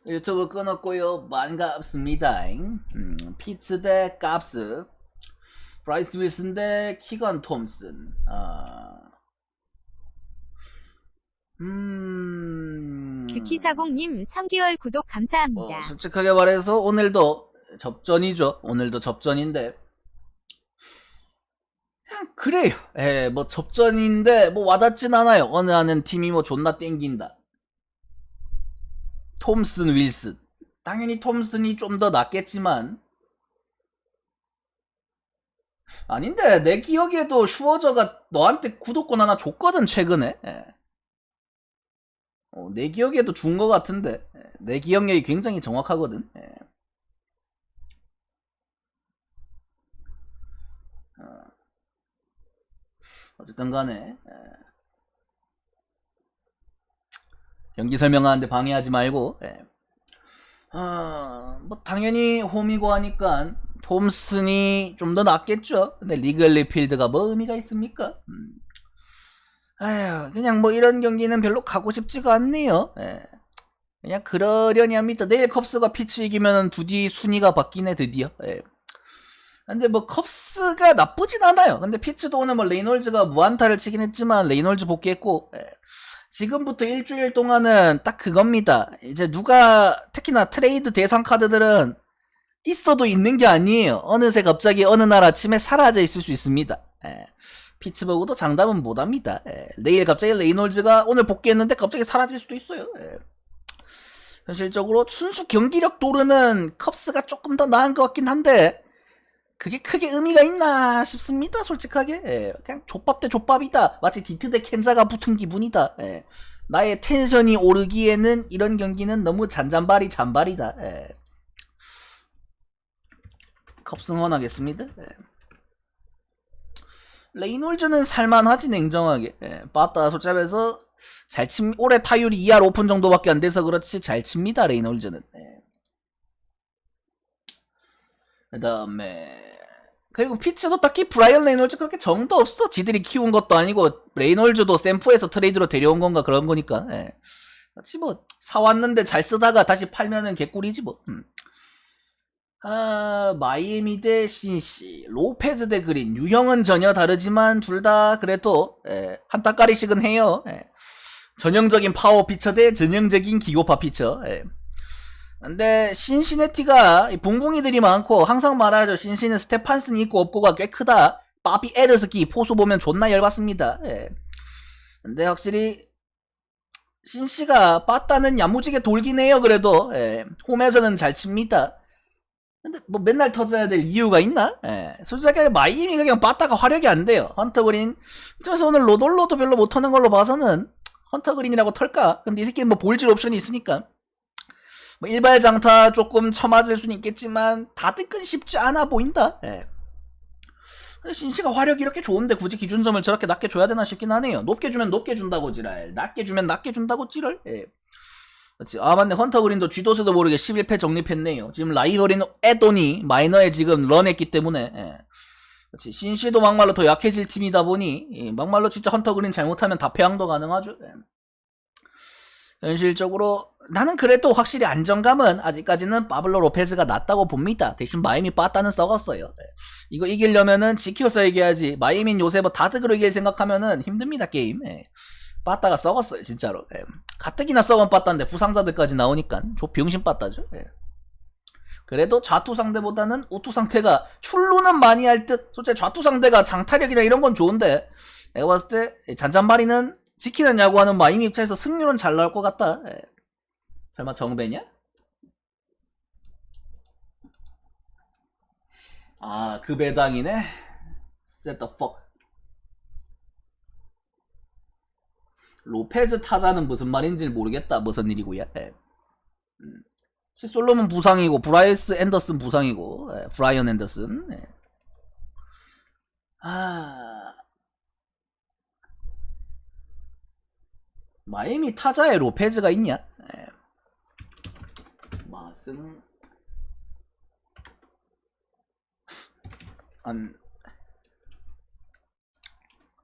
유튜브 끊었고요. 반갑습니다. 피츠 대 깝스, 브라이스 윌슨 대 키건 톰슨. 뷰키사공님 3개월 구독 감사합니다. 솔직하게 말해서 오늘도 접전이죠. 오늘도 접전인데 그냥 그래요. 뭐 접전인데 뭐 와닿진 않아요. 어느 하는 팀이 뭐 존나 땡긴다. 톰슨, 윌슨. 당연히 톰슨이 좀 더 낫겠지만, 아닌데 내 기억에도 슈워저가 너한테 구독권 하나 줬거든 최근에. 내 기억에도 준 거 같은데. 내 기억력이 굉장히 정확하거든. 어쨌든 간에 경기 설명하는데 방해하지 말고. 뭐 당연히 홈이고 하니까 톰슨이 좀 더 낫겠죠. 근데 리글리 필드가 뭐 의미가 있습니까? 아휴, 그냥 뭐 이런 경기는 별로 가고 싶지가 않네요. 그냥 그러려니 합니다. 내일 컵스가 피치 이기면 두디 순위가 바뀌네 드디어. 근데 뭐 컵스가 나쁘진 않아요. 근데 피츠도 오늘 뭐 레이놀즈가 무안타를 치긴 했지만 레이놀즈 복귀했고, 지금부터 일주일 동안은 딱 그겁니다. 이제 누가 특히나 트레이드 대상 카드들은 있어도 있는 게 아니에요. 어느새 갑자기 어느 날 아침에 사라져 있을 수 있습니다. 피츠버그도 장담은 못합니다. 내일 갑자기 레이놀즈가 오늘 복귀했는데 갑자기 사라질 수도 있어요. 현실적으로 순수 경기력 도르는 컵스가 조금 더 나은 것 같긴 한데 그게 크게 의미가 있나 싶습니다. 솔직하게. 그냥 족밥 대 족밥이다. 마치 디트 대 켄자가 붙은 기분이다. 나의 텐션이 오르기에는 이런 경기는 너무 잔잔바리다. 컵스 응원하겠습니다. 레이놀즈는 살만하지 냉정하게. 빠따 솔직히 해서 올해 타율이 2할 오픈 정도밖에 안 돼서 그렇지 잘 칩니다. 레이놀즈는. 그 다음에 그리고 피츠도 딱히 브라이언 레이놀즈 그렇게 정도 없어. 지들이 키운 것도 아니고 레이놀즈도 샘프에서 트레이드로 데려온 건가 그런 거니까. 그렇지 뭐 사왔는데 잘 쓰다가 다시 팔면은 개꿀이지 뭐. 마이애미 대 신시, 로페즈 대 그린. 유형은 전혀 다르지만 둘 다 그래도 한 따까리씩은 해요. 전형적인 파워 피처 대 전형적인 기고파 피처. 근데 신시내티가 붕붕이들이 많고 항상 말하죠. 신시는 스테판슨이 있고 없고가 꽤 크다. 바비 에르스키 포수 보면 존나 열받습니다. 근데 확실히 신시가 빠따는 야무지게 돌긴 해요. 그래도 홈에서는 잘 칩니다. 근데 뭐 맨날 터져야 될 이유가 있나? 솔직하게 마이애미가 그냥 빠따가 화력이 안 돼요. 헌터 그린. 그래서 오늘 로돌로도 별로 못 터는 걸로 봐서는 헌터 그린이라고 털까? 근데 이 새끼는 뭐 볼질 옵션이 있으니까. 뭐 일발 장타 조금 쳐맞을 수는 있겠지만 다득은 쉽지 않아 보인다. 신시가 화력이 이렇게 좋은데 굳이 기준점을 저렇게 낮게 줘야 되나 싶긴 하네요. 높게 주면 높게 준다고 지랄, 낮게 주면 낮게 준다고 지랄. 그렇지. 맞네. 헌터 그린도 쥐도새도 모르게 11패 정립했네요. 지금 라이벌인 에돈이 마이너에 지금 런했기 때문에. 그렇지. 신시도 막말로 더 약해질 팀이다 보니 막말로 진짜 헌터 그린 잘못하면 다 패양도 가능하죠. 현실적으로 나는 그래도 확실히 안정감은 아직까지는 파블로 로페즈가 낫다고 봅니다. 대신 마이애미 빠따는 썩었어요. 이거 이기려면은 지켜서 이겨야지. 마이애미는 요새 뭐 다득으로 이길 생각하면은 힘듭니다 게임. 빠따가 썩었어요 진짜로. 가뜩이나 썩은 빠따인데 부상자들까지 나오니까 병신 빠따죠. 그래도 좌투 상대보다는 우투 상대가 출루는 많이 할 듯. 솔직히 좌투 상대가 장타력이나 이런 건 좋은데 내가 봤을 때 잔잔바리는 지키는 야구하는 마이애미 입장에서 승률은 잘 나올 것 같다. 설마 정배냐? 그 배당이네. Set the fuck. 로페즈 타자는 무슨 말인지 모르겠다. 무슨 일이고요. 시솔로몬 부상이고 브라이스 앤더슨 부상이고 브라이언 앤더슨. 마이애미 타자에 로페즈가 있냐? 마승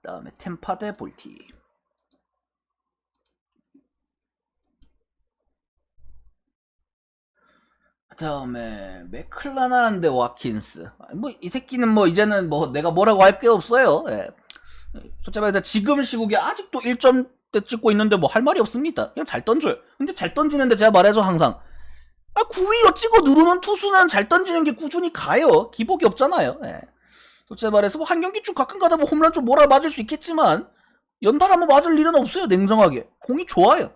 그다음에 템파 대 볼티. 그다음에 맥클라나한데 와킨스. 뭐 이 새끼는 뭐 이제는 뭐 내가 뭐라고 할 게 없어요. 예. 솔직히 말해서 지금 시국에 아직도 1점대 찍고 있는데 뭐 할 말이 없습니다. 그냥 잘 던져요. 근데 잘 던지는데 제가 말해줘 항상. 9위로 찍어 누르는 투수는 잘 던지는 게 꾸준히 가요. 기복이 없잖아요. 예. 솔직히 말해서 뭐 한 경기 쭉 가끔 가다 뭐 홈런 좀 몰아 맞을 수 있겠지만 연달아 뭐 맞을 일은 없어요. 냉정하게. 공이 좋아요.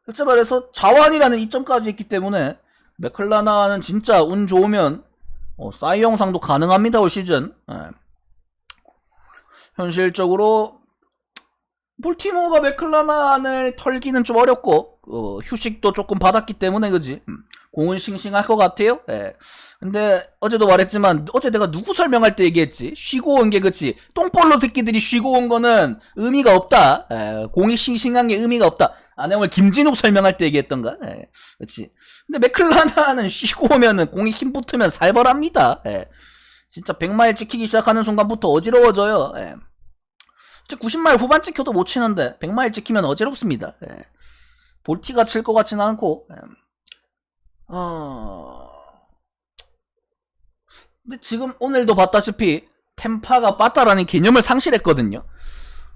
솔직히 말해서 자완이라는 이점까지 있기 때문에 맥클라나는 진짜 운 좋으면 싸이 영상도 가능합니다. 올 시즌. 예. 현실적으로 볼티모어가 맥클라난을 털기는 좀 어렵고 휴식도 조금 받았기 때문에 그지 공은 싱싱할 것 같아요. 예. 근데 어제도 말했지만 어제 내가 누구 설명할 때 얘기했지? 쉬고 온 게 그치 똥볼로 새끼들이 쉬고 온 거는 의미가 없다. 예. 공이 싱싱한 게 의미가 없다. 내가 오늘 김진욱 설명할 때 얘기했던가? 예. 그치. 근데 맥클라난은 쉬고 오면은 공이 힘 붙으면 살벌합니다. 예. 진짜 100마일 찍히기 시작하는 순간부터 어지러워져요. 예. 90마일 후반 찍혀도 못 치는데 100마일 찍히면 어지럽습니다. 예. 볼티가 칠 것 같지는 않고. 예. 근데 지금 오늘도 봤다시피 템파가 빠따라는 개념을 상실했거든요.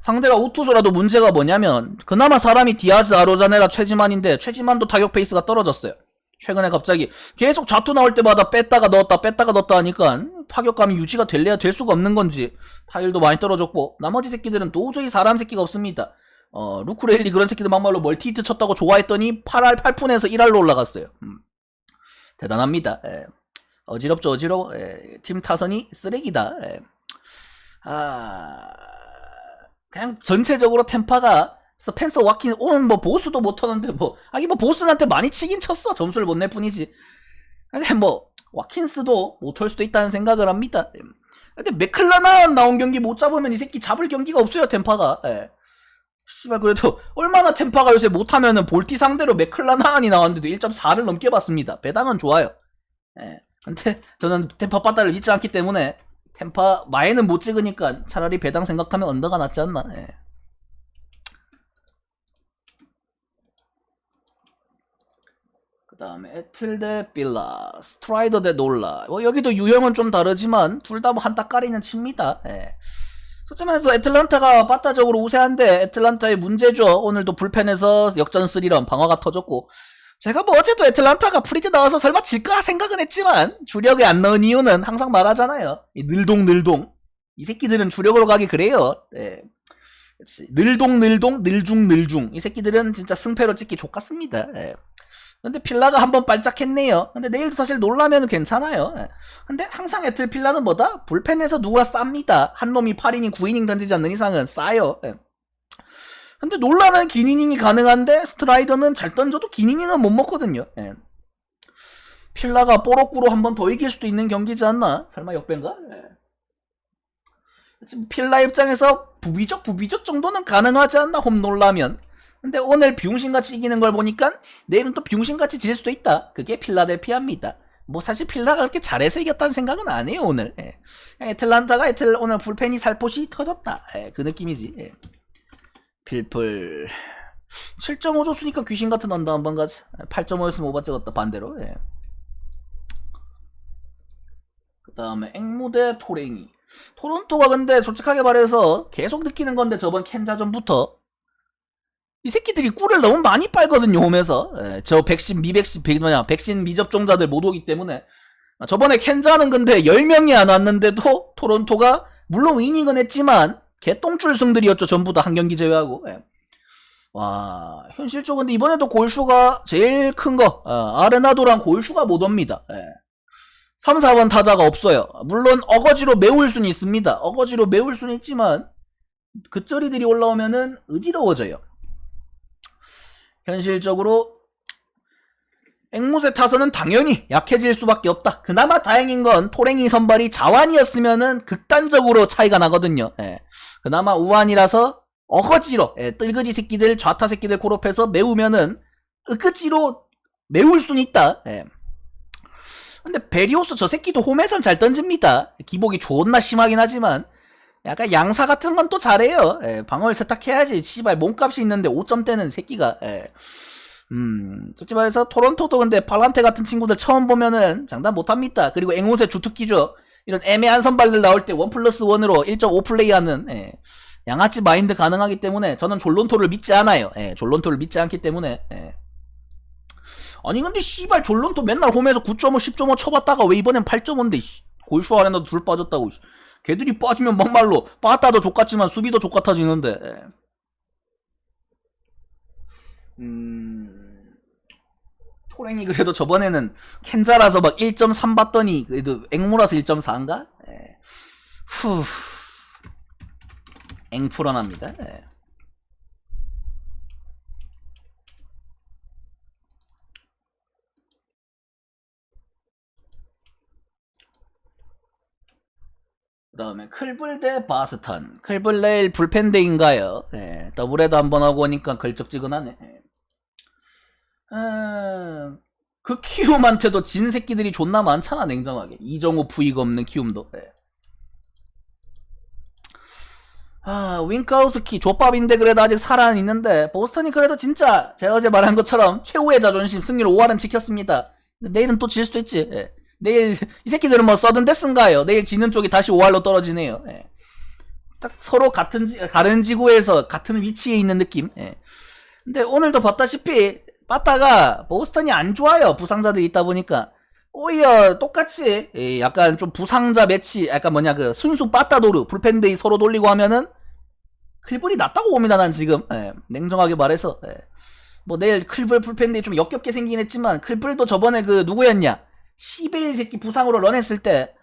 상대가 우투수라도 문제가 뭐냐면 그나마 사람이 디아즈, 아로자네라, 최지만인데 최지만도 타격 페이스가 떨어졌어요. 최근에 갑자기 계속 좌투 나올 때마다 뺐다가 넣었다 하니까 타격감이 유지가 될래야 될 수가 없는 건지 타율도 많이 떨어졌고 나머지 새끼들은 도저히 사람 새끼가 없습니다. 루크레일리 그런 새끼들 막말로 멀티히트 쳤다고 좋아했더니 8할 8푼에서 1할로 올라갔어요. 대단합니다. 예. 어지럽죠 어지러워. 예. 팀 타선이 쓰레기다. 예. 그냥 전체적으로 템파가 스펜서 와킨 오늘 뭐 보스도 못하는데 뭐 보스한테 많이 치긴 쳤어. 점수를 못 낼 뿐이지. 근데 뭐 와킨스도 못할 수도 있다는 생각을 합니다. 근데 맥클라난 나온 경기 못 잡으면 이 새끼 잡을 경기가 없어요. 템파가. 예. 씨발 그래도 얼마나 템파가 요새 못하면은 볼티 상대로 맥클라난이 나왔는데도 1.4를 넘게 봤습니다. 배당은 좋아요. 예. 근데 저는 템파 빠따를 믿지 않기 때문에 템파 마에는 못 찍으니까 차라리 배당 생각하면 언더가 낫지 않나. 예. 그 다음에 에틀 대 빌라, 스트라이더 대 놀라. 여기도 유형은 좀 다르지만 둘 다 뭐 한따까리는 칩니다. 예. 솔직히 말해서 애틀란타가 빠따적으로 우세한데 애틀란타의 문제죠. 오늘도 불펜에서 역전 3런 방어가 터졌고 제가 뭐 어제도 애틀란타가 프리드 나와서 설마 질까 생각은 했지만 주력에 안 넣은 이유는 항상 말하잖아요. 이 늘동 이 새끼들은 주력으로 가기 그래요. 예. 그치. 늘중 이 새끼들은 진짜 승패로 찍기 좋겠습니다. 예. 근데 필라가 한번 발작했네요. 근데 내일도 사실 놀라면 괜찮아요. 예. 근데 항상 애틀 필라는 뭐다? 불펜에서 누가 쌉니다. 한 놈이 8이닝 9이닝 던지지 않는 이상은 싸요. 예. 근데 놀라는 긴 이닝이 가능한데 스트라이더는 잘 던져도 긴 이닝은 못 먹거든요. 예. 필라가 뽀록구로 한번 더 이길 수도 있는 경기지 않나? 설마 역배인가? 예. 지금 필라 입장에서 부비적 정도는 가능하지 않나? 홈 놀라면. 근데 오늘 비용신같이 이기는 걸 보니까 내일은 또 비용신같이 질 수도 있다. 그게 필라델피아입니다. 뭐 사실 필라가 그렇게 잘해서 이겼다는 생각은 안 해요 오늘. 예. 애틀란타가 오늘 불펜이 살포시 터졌다. 예. 그 느낌이지. 예. 필플 7.5 줬으니까 귀신같은 언더 한번 가지. 8.5였으면 오바 찍었다 반대로. 예. 그 다음에 앵무대 토랭이. 토론토가 근데 솔직하게 말해서 계속 느끼는 건데 저번 캔자전부터 이 새끼들이 꿀을 너무 많이 빨거든요 홈에서. 예, 저 백신 미접종자들 못 오기 때문에. 저번에 캔자는 근데 10명이 안 왔는데도 토론토가 물론 위닝은 했지만 개똥줄 승들이었죠. 전부 다 한 경기 제외하고. 예. 와 현실적으로 근데 이번에도 골슈가 제일 큰 거 아레나도랑 골슈가 못 옵니다. 예. 3, 4번 타자가 없어요. 물론 어거지로 메울 수는 있습니다. 어거지로 메울 수는 있지만 그 쩌리들이 올라오면은 어지러워져요. 현실적으로 앵무새 타선은 당연히 약해질 수밖에 없다. 그나마 다행인 건 토랭이 선발이 자완이었으면은 극단적으로 차이가 나거든요. 예. 그나마 우완이라서 어거지로 뜰거지 새끼들 좌타 새끼들 코롭해서 메우면은 으끄지로 메울 수는 있다. 예. 근데 베리오스 저 새끼도 홈에선 잘 던집니다. 기복이 존나 심하긴 하지만 약간 양사 같은 건 또 잘해요. 예, 방어를 세탁해야지. 씨발 몸값이 있는데 5점대는 새끼가. 예. 솔직히 말해서 토론토도 근데 팔란테 같은 친구들 처음 보면은 장담 못합니다. 그리고 앵무새 주특기죠. 이런 애매한 선발들 나올 때 1+1으로 1.5 플레이하는 양아치 마인드 가능하기 때문에 저는 졸론토를 믿지 않아요. 졸론토를 믿지 않기 때문에 아니 근데 씨발 졸론토 맨날 홈에서 9.5 10.5 쳐봤다가 왜 이번엔 8.5인데 골슈 아레나도 둘 빠졌다고. 걔들이 빠지면 막말로 빠따도 족같지만 수비도 족같아지는데 토랭이 그래도 저번에는 캔자라서 막 1.3 봤더니 그래도 앵무라서 1.4인가? 후 앵풀어납니다. 그 다음에 클블 대 바스턴. 클블 내일 불펜데인가요? 더블헤드 한번 하고 오니까 걸쩍지근하네. 그 키움한테도 진 새끼들이 존나 많잖아, 냉정하게. 이정우 부위가 없는 키움도. 윙카우스키 족밥인데 그래도 아직 살아있는데 보스턴이 그래도 진짜 제가 어제 말한 것처럼 최후의 자존심 승리를 5할은 지켰습니다. 내일은 또 질 수도 있지. 내일 이 새끼들은 뭐 서든데스인가요? 내일 지는 쪽이 다시 5할로 떨어지네요. 딱 서로 다른 지구에서 같은 위치에 있는 느낌. 근데 오늘도 봤다시피 빠따가 보스턴이 안 좋아요. 부상자들이 있다 보니까 오히려 똑같이 약간 좀 부상자 매치 약간 뭐냐 그 순수 빠따도르 불펜데이 서로 돌리고 하면은 클블이 낫다고 봅니다. 난 지금 냉정하게 말해서 뭐 내일 클블 불펜데이 좀 역겹게 생기긴 했지만 클블도 저번에 그 누구였냐 시베일 새끼 부상으로 런했을 때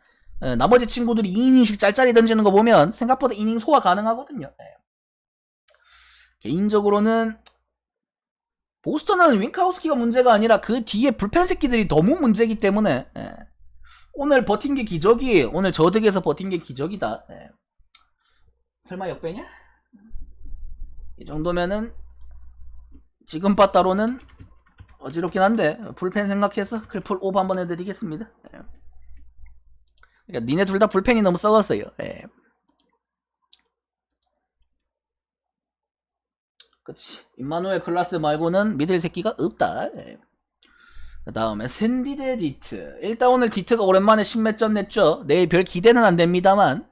나머지 친구들이 2이닝씩 짤짤이 던지는 거 보면 생각보다 이닝 소화 가능하거든요. 개인적으로는 보스턴은 윙카우스키가 문제가 아니라 그 뒤에 불펜 새끼들이 너무 문제기 때문에 오늘 버틴 게 기적이에요. 오늘 저득에서 버틴 게 기적이다. 설마 역배냐? 이 정도면은 지금 빠따로는 어지럽긴 한데 불펜 생각해서 클풀 오버 한번 해드리겠습니다. 그러니까 니네 둘 다 불펜이 너무 썩었어요. 그치. 임마누엘 클라스 말고는 믿을 새끼가 없다. 그 다음에 샌디 대 디트. 일단 오늘 디트가 오랜만에 10몇 점 냈죠. 내일 별 기대는 안 됩니다만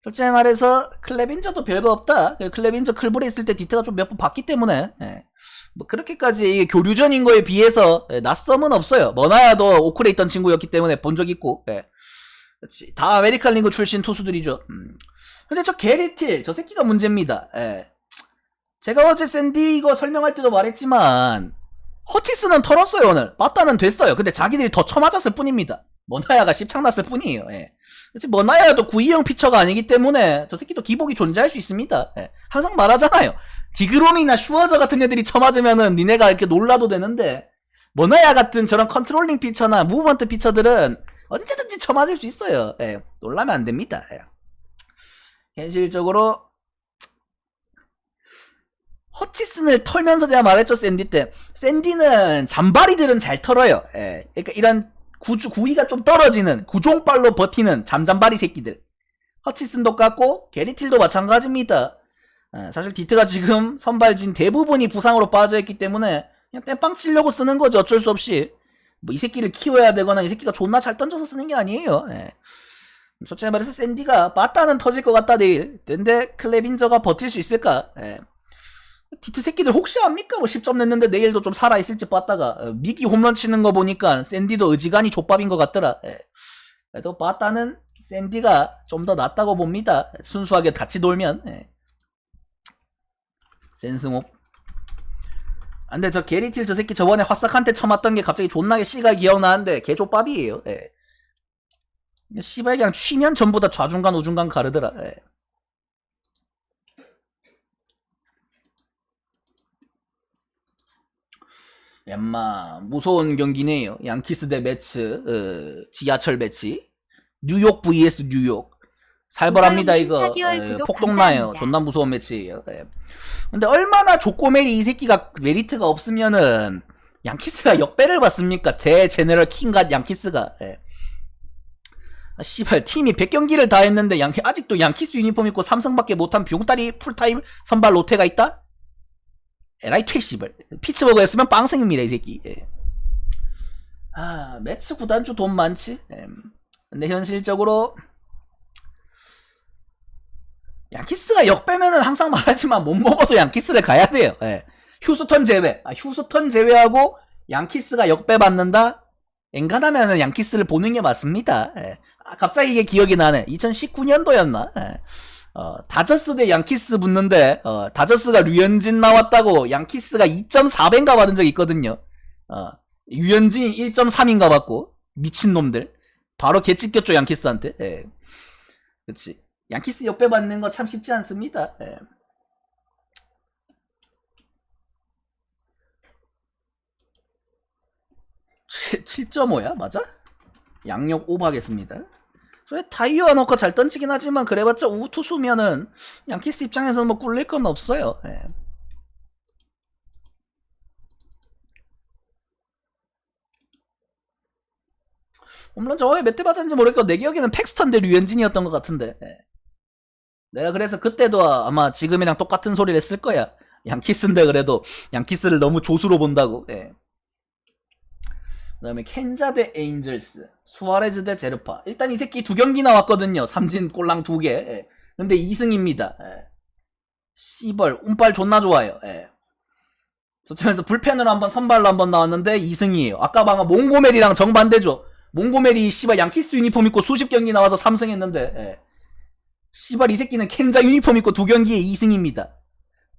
솔직히 말해서 클레빈저도 별거 없다. 클레빈저 클볼에 있을 때 디트가 좀 몇 번 봤기 때문에 뭐 그렇게까지 교류전인 거에 비해서 낯섦은 없어요. 머나야도 오클에 있던 친구였기 때문에 본 적 있고 그렇지. 다 아메리칸 리그 출신 투수들이죠. 근데 저 게리틸 저 새끼가 문제입니다. 제가 어제 샌디 이거 설명할 때도 말했지만 허티스는 털었어요. 오늘 빠따는 됐어요. 근데 자기들이 더 쳐맞았을 뿐입니다. 머나야가 씹창났을 뿐이에요. 그렇지. 머나야도 9-2형 피처가 아니기 때문에 저 새끼도 기복이 존재할 수 있습니다. 항상 말하잖아요. 디그롬이나 슈어저 같은 애들이 쳐맞으면은 니네가 이렇게 놀라도 되는데 머나야 같은 저런 컨트롤링 피처나 무브먼트 피처들은 언제든지 쳐맞을 수 있어요. 놀라면 안 됩니다. 현실적으로 허치슨을 털면서 제가 말했죠. 샌디 때 샌디는 잔바리들은 잘 털어요. 그러니까 이런 구위가 좀 떨어지는 구종발로 버티는 잠잠바리 새끼들. 허치슨도 깎고 게리틸도 마찬가지입니다. 사실 디트가 지금 선발진 대부분이 부상으로 빠져있기 때문에 그냥 땜빵 치려고 쓰는 거죠. 어쩔 수 없이 뭐 이 새끼를 키워야 되거나 이 새끼가 존나 잘 던져서 쓰는 게 아니에요. 솔직히 말해서 샌디가 빠따는 터질 것 같다 내일. 근데 클레빈저가 버틸 수 있을까? 디트 새끼들 혹시 압니까? 뭐 10점 냈는데 내일도 좀 살아있을지 봤다가 미기 홈런 치는 거 보니까 샌디도 의지간이 족밥인 것 같더라. 그래도 빠따는 샌디가 좀 더 낫다고 봅니다. 순수하게 같이 놀면 센스몹. 근데 저 게리틸 저 새끼 저번에 화싹한테 쳐맞던 게 갑자기 존나게 씨가 기억나는데 개 족밥이에요. 씨발 그냥 쉬면 전부 다 좌중간 우중간 가르더라. 얌마 무서운 경기네요. 양키스 대 매츠 지하철 매치 뉴욕 vs 뉴욕 살벌합니다. 이거 폭동나요. 존나 무서운 매치예요. 근데 얼마나 조꼬메리 이 새끼가 메리트가 없으면은 양키스가 역배를 받습니까? 대 제너럴 킹갓 양키스가 씨발 팀이 100경기를 다 했는데 아직도 양키스 유니폼 입고 3승밖에 못한 병따리 풀타임 선발 로테가 있다? 에라이 퇴시벌. 피츠버그였으면 빵승입니다 이 새끼. 예. 매츠 구단주 돈 많지. 예. 근데 현실적으로 양키스가 역배면은 항상 말하지만 못 먹어도 양키스를 가야 돼요. 예. 휴스턴 제외. 휴스턴 제외하고 양키스가 역배 받는다? 엔간하면은 양키스를 보는 게 맞습니다. 예. 갑자기 이게 기억이 나네. 2019년도였나? 예. 다저스 대 양키스 붙는데, 다저스가 류현진 나왔다고 양키스가 2.4배인가 받은 적이 있거든요. 류현진이 1.3인가 받고, 미친놈들. 바로 개찍겼죠, 양키스한테. 예. 그치. 양키스 역배 받는 거 참 쉽지 않습니다. 예. 칠 7.5야? 맞아? 양력 오버하겠습니다. 타이어 넣고 잘 던지긴 하지만 그래봤자 우투수면은 양키스 입장에서는 뭐 꿀릴 건 없어요. 예. 홈런 저번에 몇 대 맞았는지 모르겠고 내 기억에는 팩스턴 대 류현진이었던 것 같은데. 예. 내가 그래서 그때도 아마 지금이랑 똑같은 소리를 했을 거야. 양키스인데 그래도 양키스를 너무 조수로 본다고. 예. 그 다음에 켄자 대 에인절스, 수아레즈 대 제르파. 일단 이 새끼 2경기 나왔거든요. 삼진 꼴랑 2개. 예. 근데 2승입니다. 예. 씨벌 운빨 존나 좋아요. 예. 저쪽에서 불펜으로 한번 선발로 한번 나왔는데 2승이에요. 아까 방금 몽고메리랑 정반대죠. 몽고메리 씨발 양키스 유니폼 입고 수십 경기 나와서 3승했는데 예. 씨발 이 새끼는 켄자 유니폼 입고 2경기에 2승입니다.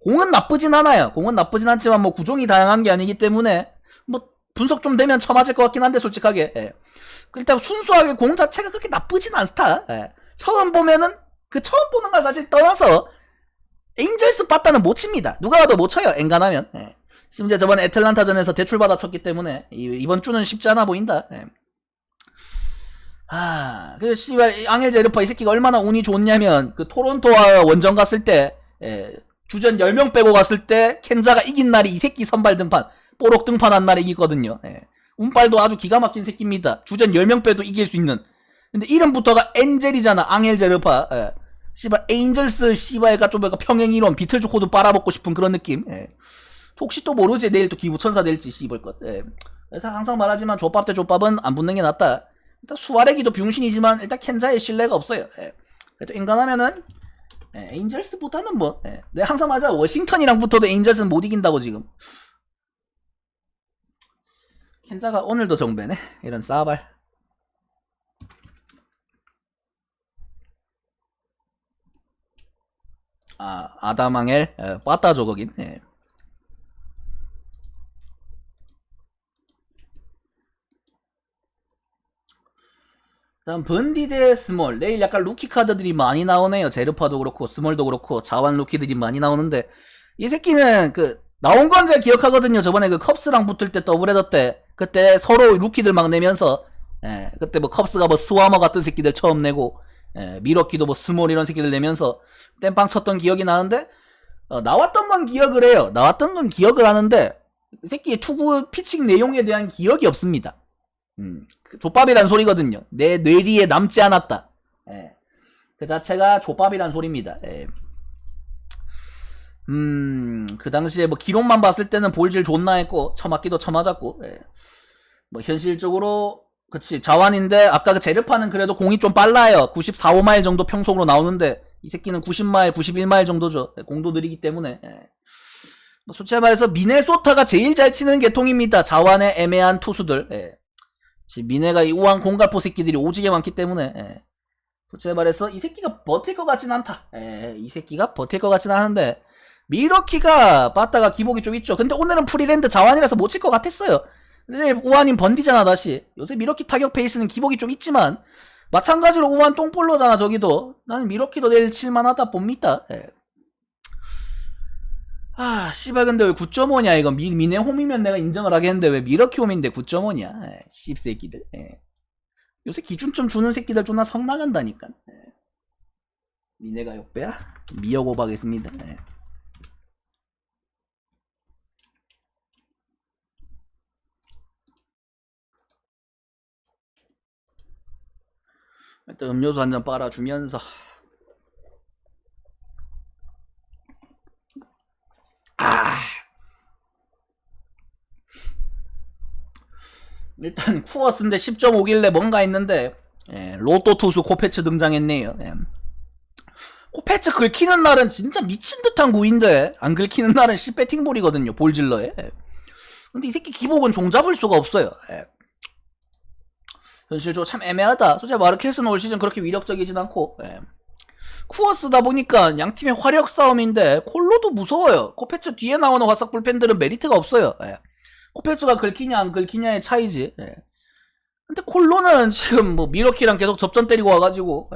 공은 나쁘진 않아요. 공은 나쁘진 않지만 뭐 구종이 다양한 게 아니기 때문에 뭐 분석 좀 되면 쳐맞을 것 같긴 한데 솔직하게. 예. 일단 순수하게 공 자체가 그렇게 나쁘진 않다. 예. 처음 보면은 처음 보는 걸 사실 떠나서 에인절스 빠따는 못 칩니다. 누가 봐도 못 쳐요. 엔간하면. 예. 심지어 저번에 애틀란타전에서 대출받아 쳤기 때문에 이번 주는 쉽지 않아 보인다. 예. 그 씨발 앙헬 제르파 이 새끼가 얼마나 운이 좋냐면 그 토론토와 원정 갔을 때 주전 10명 빼고 갔을 때 켄자가 이긴 날이 이 새끼 선발 등판 뽀록 등판한 날에 이기거든요. 예. 운빨도 아주 기가 막힌 새끼입니다. 주전 10명 빼도 이길 수 있는. 근데 이름부터가 엔젤이잖아. 앙헬 제르파. 예. 씨발 에인절스 씨발가 좀 평행 이론 비틀즈코드 빨아먹고 싶은 그런 느낌. 예. 혹시 또 모르지 내일 또 기부천사 될지 씨발 것. 예. 그래서 항상 말하지만 족밥 대 족밥은 안 붙는 게 낫다. 일단 수아레기도 병신이지만 일단 켄자의 신뢰가 없어요. 예. 그래도 인간하면은 에인절스보다는 뭐 내가 항상 맞아. 워싱턴이랑 붙어도 에인절스는 못 이긴다고 지금. 켄자가 오늘도 정배네. 이런 싸발. 아담앙엘 빠따죠 거긴. 예. 다음 번디 대 스몰. 내일 약간 루키 카드들이 많이 나오네요. 제르파도 그렇고 스몰도 그렇고 자완 루키들이 많이 나오는데 이 새끼는 나온 건 제가 기억하거든요. 저번에 컵스랑 붙을 때 더블헤더 때 그때 서로 루키들 막 내면서 그때 뭐 컵스가 뭐 스와머 같은 새끼들 처음 내고 미러키도 뭐 스몰 이런 새끼들 내면서 땜빵 쳤던 기억이 나는데 나왔던 건 기억을 해요. 나왔던 건 기억을 하는데 이 새끼의 투구 피칭 내용에 대한 기억이 없습니다. 족밥이란 소리거든요. 내 뇌리에 남지 않았다. 그 자체가 족밥이란 소리입니다. 그 당시에 뭐 기록만 봤을 때는 볼질 존나 했고 처맞기도 처맞았고 뭐 현실적으로 그치 자완인데 아까 그 제르파는 그래도 공이 좀 빨라요. 94, 5마일 정도 평속으로 나오는데 이 새끼는 90마일, 91마일 정도죠. 공도 느리기 때문에 뭐 솔직히 말해서 미네소타가 제일 잘 치는 계통입니다. 자완의 애매한 투수들. 미네가 이 우한 공갈포 새끼들이 오지게 많기 때문에 솔직히 말해서 이 새끼가 버틸 것 같진 않다. 이 새끼가 버틸 것 같진 않은데 미러키가 빠따가 기복이 좀 있죠. 근데 오늘은 프리랜드 자완이라서 못 칠 것 같았어요. 근데 우한인 번디잖아 다시. 요새 미러키 타격 페이스는 기복이 좀 있지만 마찬가지로 우한 똥볼로잖아 저기도. 나는 미러키도 내일 칠만하다 봅니다. 씨발 근데 왜 9.5냐 이거 미네 홈이면 내가 인정을 하겠는데 왜 미러키 홈인데 9.5냐 씹새끼들. 요새 기준점 주는 새끼들 존나 성나간다니까. 미네가 역배야? 미역오박했습니다. 일단 음료수 한 잔 빨아주면서 일단 쿠어스인데 10.5길래 뭔가 있는데 로또 투수 코페츠 등장했네요. 코페츠 긁히는 날은 진짜 미친 듯한 구인데 안 긁히는 날은 10배팅볼이거든요. 볼질러에. 근데 이 새끼 기복은 종잡을 수가 없어요. 현실적으로 참 애매하다. 솔직히 마르케스는 올 시즌 그렇게 위력적이진 않고 쿠어스다 보니까 양팀의 화력 싸움인데 콜로도 무서워요. 코페츠 뒤에 나오는 화싹 불펜들은 메리트가 없어요. 코페츠가 긁히냐 안 긁히냐의 차이지. 근데 콜로는 지금 뭐 미러키랑 계속 접전 때리고 와가지고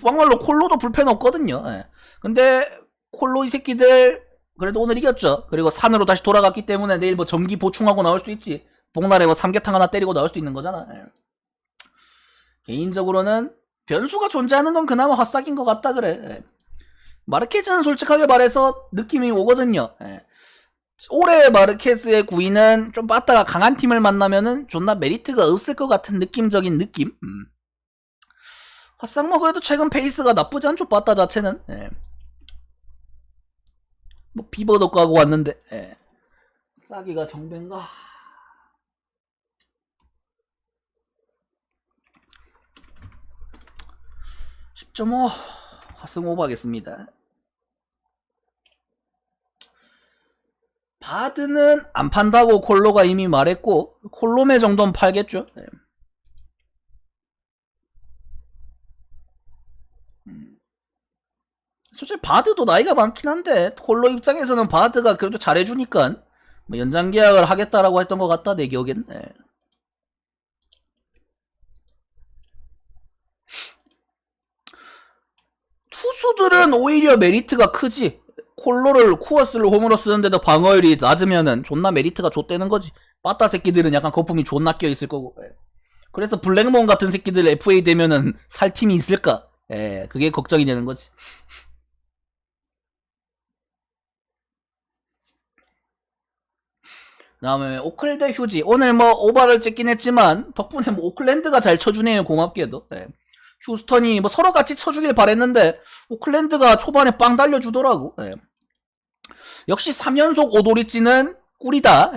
막말로 콜로도 불펜 없거든요. 근데 콜로 이 새끼들 그래도 오늘 이겼죠. 그리고 산으로 다시 돌아갔기 때문에 내일 뭐 전기 보충하고 나올 수도 있지. 복날에 뭐 삼계탕 하나 때리고 나올 수도 있는 거잖아. 개인적으로는 변수가 존재하는 건 그나마 화싹인 것 같다 그래. 마르케즈는 솔직하게 말해서 느낌이 오거든요. 올해 마르케스의 구위는 좀 빠따가 강한 팀을 만나면은 존나 메리트가 없을 것 같은 느낌적인 느낌. 화싹 뭐 그래도 최근 페이스가 나쁘지 않죠. 빠따 자체는. 뭐 비버도 까고 왔는데. 싸기가 정배인가. 10.5 화승 오버하겠습니다. 바드는 안 판다고 콜로가 이미 말했고 콜로메 정도는 팔겠죠. 솔직히 바드도 나이가 많긴 한데 콜로 입장에서는 바드가 그래도 잘해주니까 뭐 연장 계약을 하겠다라고 했던 것 같다 내 기억엔. 투수들은 오히려 메리트가 크지. 콜로를 쿠어스를 홈으로 쓰는데도 방어율이 낮으면은 존나 메리트가 좆되는 거지. 빠따 새끼들은 약간 거품이 존나 껴있을 거고. 그래서 블랙몬 같은 새끼들 FA 되면은 살 팀이 있을까? 그게 걱정이 되는 거지. 그 다음에 오클 대 휴지. 오늘 뭐 오바를 찍긴 했지만 덕분에 뭐 오클랜드가 잘 쳐주네요. 고맙게도. 휴스턴이 뭐 서로 같이 쳐주길 바랬는데 오클랜드가 초반에 빵 달려주더라고. 역시 3연속 오도리찌는 꿀이다.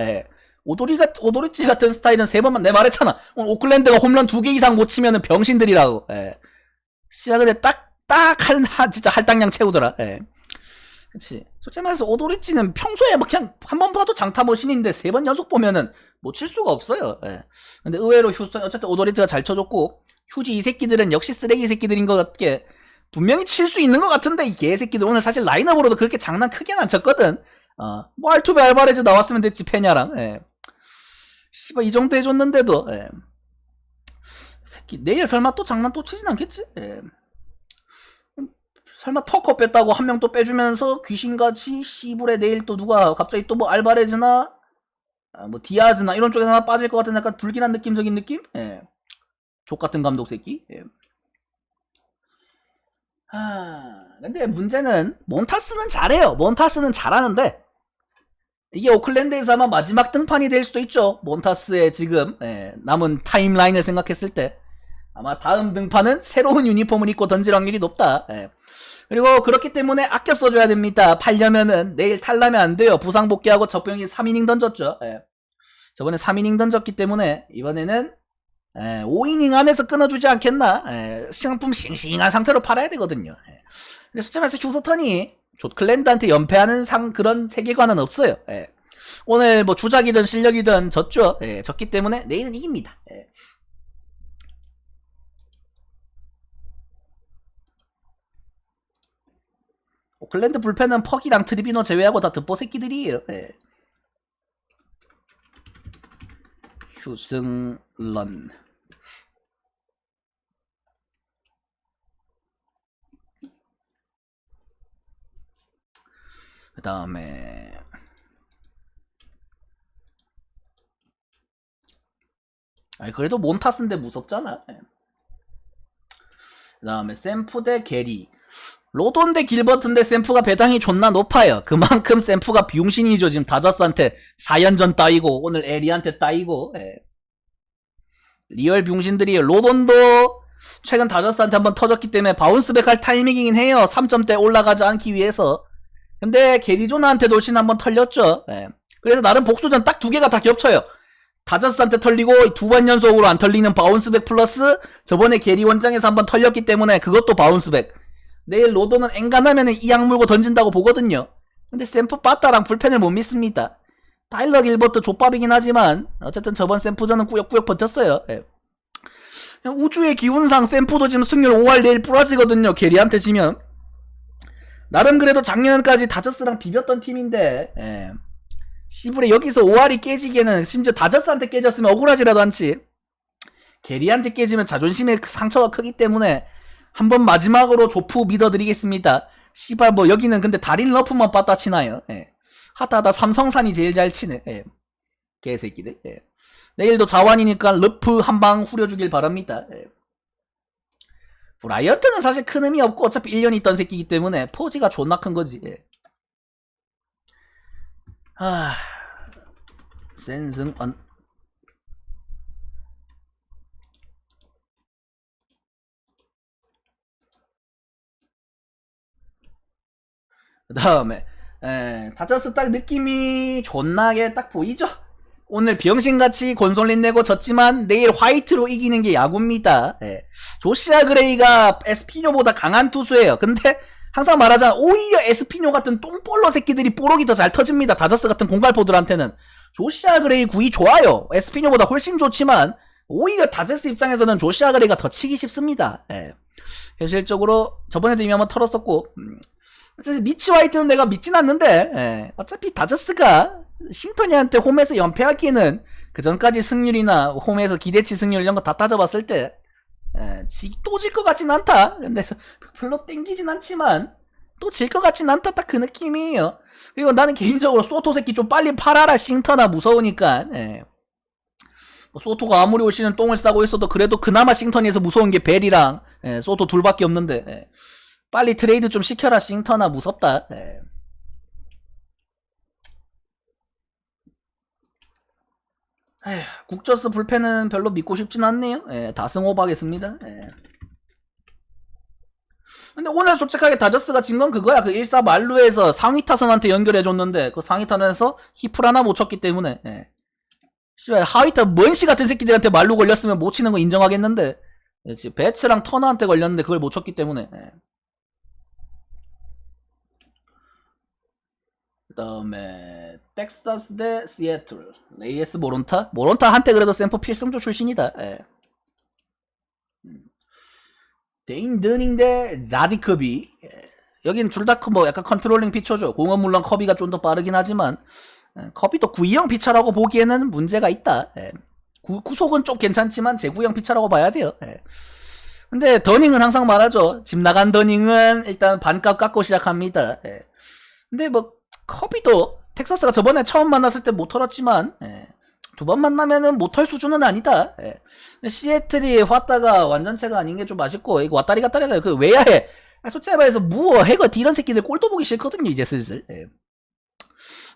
오도리찌 같은 스타일은 3번만 내 말했잖아. 오늘 오클랜드가 홈런 2개 이상 못 치면은 병신들이라고. 씨야 근데 진짜 할당량 채우더라. 그치. 솔직히 말해서 오도리찌는 평소에 뭐 그냥 한 번 봐도 장타 머신인데 3번 연속 보면은 못 칠 수가 없어요. 근데 의외로 휴스턴 어쨌든 오도리찌가 잘 쳐줬고 휴지 이 새끼들은 역시 쓰레기 새끼들인 것 같게 분명히 칠 수 있는 것 같은데 이 개새끼들 오늘 사실 라인업으로도 그렇게 장난 크게는 안 쳤거든. 뭐 알투베 알바레즈 나왔으면 됐지 페냐랑. 씨발 이 정도 해줬는데도 새끼 내일 설마 또 장난 또 치진 않겠지? 설마 터커 뺐다고 한 명 또 빼주면서 귀신같이 씨불에 내일 또 누가 갑자기 또 뭐 알바레즈나 뭐 디아즈나 이런 쪽에서 하나 빠질 것 같은 약간 불길한 느낌적인 느낌? 족같은 감독 새끼. 근데 문제는 몬타스는 잘해요. 몬타스는 잘하는데 이게 오클랜드에서 아마 마지막 등판이 될 수도 있죠. 몬타스의 지금 남은 타임라인을 생각했을 때 아마 다음 등판은 새로운 유니폼을 입고 던질 확률이 높다. 그리고 그렇기 때문에 아껴 써줘야 됩니다. 팔려면은 내일 탈라면 안 돼요. 부상 복귀하고 적병이 3이닝 던졌죠. 저번에 3이닝 던졌기 때문에 이번에는 5이닝 안에서 끊어주지 않겠나. 상품 싱싱한 상태로 팔아야 되거든요. 그래서 솔직히 휴스턴이 조클랜드한테 연패하는 그런 세계관은 없어요. 오늘 뭐 주작이든 실력이든 졌죠. 졌기 때문에 내일은 이깁니다. 오클랜드 불펜은 퍽이랑 트리비노 제외하고 다 득보 새끼들이에요. 휴승런. 그 다음에 그래도 몬타스인데 무섭잖아. 그 다음에 샘프 대 게리. 로돈 대 길버트인데 샘프가 배당이 존나 높아요. 그만큼 샘프가 비용신이죠. 지금 다저스한테 4연전 따이고 오늘 에리한테 따이고. 리얼 병신들이. 로돈도 최근 다저스한테 한번 터졌기 때문에 바운스백 할 타이밍이긴 해요. 3점대 올라가지 않기 위해서. 근데 게리조나한테도 훨씬 한번 털렸죠. 그래서 나름 복수전 딱 2개가 다 겹쳐요. 다저스한테 털리고 2번 연속으로 안 털리는 바운스백 플러스 저번에 게리 원장에서 한번 털렸기 때문에 그것도 바운스백. 내일 로더는 엔간하면은 이악 물고 던진다고 보거든요. 근데 샘프 빠따랑 불펜을 못 믿습니다. 타일러 길버트 족밥이긴 하지만 어쨌든 저번 샘프전은 꾸역꾸역 버텼어요. 예. 그냥 우주의 기운상 샘프도 지금 승률 5할 내일 부러지거든요. 게리한테 지면. 나름 그래도 작년까지 다저스랑 비볐던 팀인데 예. 시불에 여기서 5할이 깨지기에는 심지어 다저스한테 깨졌으면 억울하지라도 않지. 게리한테 깨지면 자존심의 상처가 크기 때문에 한번 마지막으로 조프 믿어드리겠습니다. 씨발 뭐 여기는 근데 다린 러프만 빠따 치나요. 예. 하다하다 삼성산이 제일 잘 치네. 예. 개새끼들. 예. 내일도 자완이니까 러프 한 방 후려주길 바랍니다. 예. 라이어트는 사실 큰 의미 없고 어차피 1년 있던 새끼이기 때문에 포지가 존나 큰 거지. 예. 센승언 그 다음에 다저스 딱 느낌이 존나게 딱 보이죠? 오늘 병신같이 곤솔린 내고 졌지만 내일 화이트로 이기는 게 야구입니다. 예. 조시아 그레이가 에스피뇨보다 강한 투수예요. 근데 항상 말하잖아. 오히려 에스피뇨 같은 똥볼로 새끼들이 뽀록이 더 잘 터집니다. 다저스 같은 공갈포들한테는. 조시아 그레이 구위 좋아요. 에스피뇨보다 훨씬 좋지만 오히려 다저스 입장에서는 조시아 그레이가 더 치기 쉽습니다. 예. 현실적으로 저번에도 이미 한번 털었었고 미치 화이트는 내가 믿진 않는데 예. 어차피 다저스가 싱터니한테 홈에서 연패하기에는 그 전까지 승률이나 홈에서 기대치 승률 이런 거 다 따져봤을 때 또 질 것 같진 않다. 근데 별로 땡기진 않지만 또 질 것 같진 않다. 딱 그 느낌이에요. 그리고 나는 개인적으로 소토 새끼 좀 빨리 팔아라. 싱터나 무서우니까. 소토가 아무리 올 시즌 똥을 싸고 있어도 그래도 그나마 싱턴에서 무서운 게 벨이랑 소토 둘밖에 없는데 빨리 트레이드 좀 시켜라. 싱터나 무섭다. 에휴, 국저스 불펜은 별로 믿고 싶진 않네요. 다승 호박했습니다. 근데 오늘 솔직하게 다저스가 진 건 그거야. 그 1사 말루에서 상위 타선한테 연결해줬는데 그 상위 타선에서 히플 하나 못 쳤기 때문에 하위 타 먼시 같은 새끼들한테 말루 걸렸으면 못 치는 거 인정하겠는데 배츠랑 터너한테 걸렸는데 그걸 못 쳤기 때문에 그 다음에 텍사스 대 시애틀 레이에스 모론타 한때 그래도 샘프 필승조 출신이다. 데인 드닝 대 자디커비 여긴 둘 다 뭐 약간 컨트롤링 피처죠. 공은 물론 커비가 좀 더 빠르긴 하지만 커비도 구이형 피처라고 보기에는 문제가 있다. 구속은 좀 괜찮지만 제구형 피처라고 봐야 돼요. 근데 더닝은 항상 말하죠. 집 나간 더닝은 일단 반값 깎고 시작합니다. 근데 뭐 커비도 텍사스가 저번에 처음 만났을 때 못 털었지만 두 번 만나면은 못 털 수준은 아니다. 시애틀이 왔다가 완전체가 아닌 게 좀 아쉽고 이거 왔다리 갔다리 가요. 그 왜야해. 솔직히 말해서 무어 해거 이런 새끼들 꼴도 보기 싫거든요. 이제 슬슬.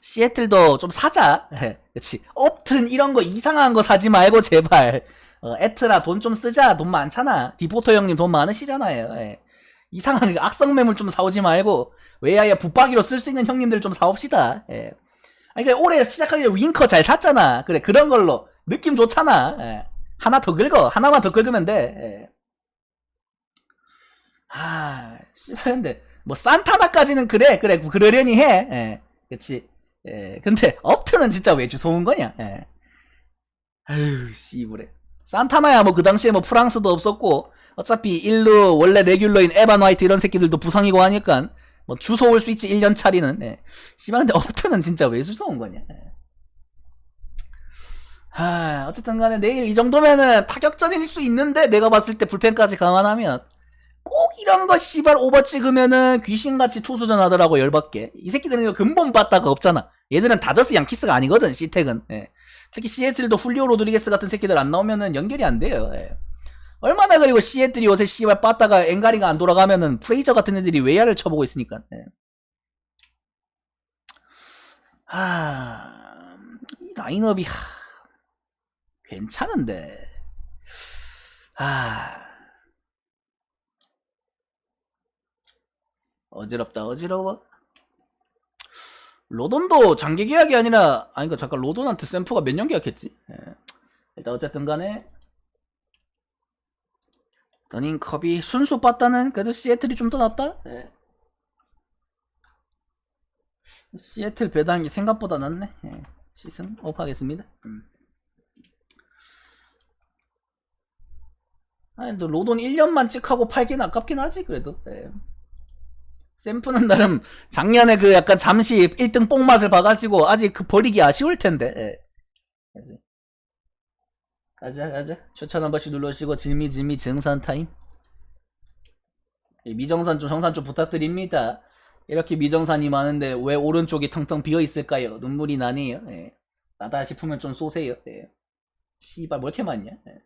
시애틀도 좀 사자. 그치. 업튼 이런 거 이상한 거 사지 말고 제발. 에트라 돈 좀 쓰자. 돈 많잖아. 디포터 형님 돈 많으시잖아요. 이상한 악성 매물 좀 사오지 말고 왜야야 붙박이로 쓸 수 있는 형님들 좀 사옵시다. 아니 그래 올해 시작하기 전에 윙커 잘 샀잖아. 그래 그런 걸로 느낌 좋잖아. 하나 더 긁어. 하나만 더 긁으면 돼. 씨발 근데 뭐 산타나까지는 그래 그러려니 해. 그치. 근데 업트는 진짜 왜 주워온 거냐. 아유 씨부래. 산타나야 뭐 그 당시에 뭐 프랑스도 없었고 어차피 일루 원래 레귤러인 에반 화이트 이런 새끼들도 부상이고 하니까 뭐 주워올 수 있지 1년 차리는. 씨발 근데 업트는 진짜 왜 주워온 거냐. 어쨌든 간에 내일 이 정도면은 타격전일 수 있는데 내가 봤을 때 불펜까지 감안하면 꼭 이런 거 씨발 오버 찍으면은 귀신같이 투수전 하더라고 열받게. 이 새끼들은 이거 근본 봤다가 없잖아. 얘들은 다저스 양키스가 아니거든 시택은. 특히 시애틀도 훌리오 로드리게스 같은 새끼들 안 나오면은 연결이 안 돼요. 얼마나 그리고 시애틀이 요새 씨발 빠따가 엥가리가 안 돌아가면은 프레이저 같은 애들이 외야를 쳐보고 있으니까. 이 라인업이 괜찮은데. 어지럽다 어지러워. 로돈도 장기 계약이 아니라 아니 잠깐 로돈한테 샘프가 몇 년 계약했지? 예. 일단 어쨌든 간에 더닝 컵이 순수 빠따는 그래도 시애틀이 좀 더 낫다? 예. 시애틀 배당이 생각보다 낫네. 예. 시승 오프하겠습니다. 아니 또 로돈 1년만 찍하고 팔긴 아깝긴 하지 그래도. 예. 샘프는 나름 작년에 그 약간 잠시 1등 뽕맛을 봐가지고 아직 그 버리기 아쉬울 텐데. 예. 가자. 추천 한 번씩 눌러주시고 질미 정산 타임. 미정산 좀 정산 좀 부탁드립니다. 이렇게 미정산이 많은데 왜 오른쪽이 텅텅 비어 있을까요? 눈물이 나네요. 예. 나다 싶으면 좀 쏘세요. 예. 씨발 뭐 이렇게 많냐? 예.